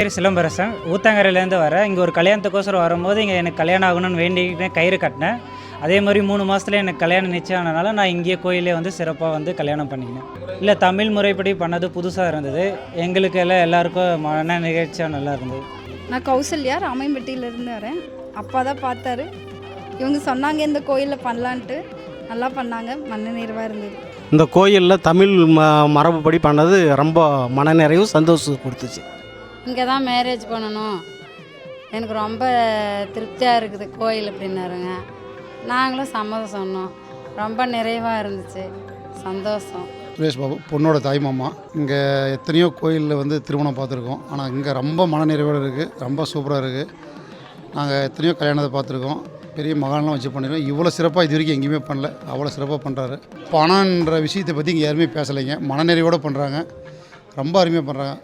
பேர் சிலம்பரசன், ஊத்தங்கரையிலேருந்து வரேன். இங்கே ஒரு கல்யாணத்துக்கோசரம் வரும்போது இங்கே எனக்கு கல்யாணம் ஆகணும்னு வேண்டிக்கிட்டேன், கயிறு கட்டினேன். அதே மாதிரி 3 மாதத்துல எனக்கு கல்யாணம் நிச்சயம் ஆனதுனால நான் இங்கேயே கோயிலே வந்து சிறப்பாக வந்து கல்யாணம் பண்ணிக்கினேன். இல்லை, தமிழ் முறைப்படி பண்ணது புதுசாக இருந்தது. எங்களுக்கு எல்லாருக்கும் மன நிகழ்ச்சியாக நல்லா இருந்தது. நான் கௌசல்யா, ராமையம்பட்டியிலேருந்து வரேன். அப்பா தான் பார்த்தாரு. இவங்க சொன்னாங்க இந்த கோயிலில் பண்ணலான்ட்டு. நல்லா பண்ணாங்க, மன நிறைவாக இருந்தது. இந்த கோயிலில் தமிழ் மரபுப்படி பண்ணது ரொம்ப மனநிறைவு சந்தோஷம் கொடுத்துச்சு. இங்கே தான் மேரேஜ் பண்ணணும், எனக்கு ரொம்ப திருப்தியாக இருக்குது கோயில் அப்படின்னாருங்க. நாங்களும் சம்மதம் சொன்னோம். ரொம்ப நிறைவாக இருந்துச்சு, சந்தோஷம். சுரேஷ் பாபு, பொண்ணோட தாய் மாமா. இங்கே எத்தனையோ கோயிலில் வந்து திருமணம் பார்த்துருக்கோம், ஆனால் இங்கே ரொம்ப மனநிறைவோடு இருக்குது, ரொம்ப சூப்பராக இருக்குது. நாங்கள் எத்தனையோ கல்யாணத்தை பார்த்துருக்கோம், பெரிய மகான்லாம் வச்சு பண்ணிடுவோம். இவ்வளோ சிறப்பாக இது வரைக்கும் எங்கேயுமே பண்ணல, அவ்வளோ சிறப்பாக பண்ணுறாரு. பணன்ற விஷயத்தை பற்றி இங்கே யாருமே பேசலைங்க, மனநிறைவோடு பண்ணுறாங்க, ரொம்ப அருமையாக பண்ணுறாங்க.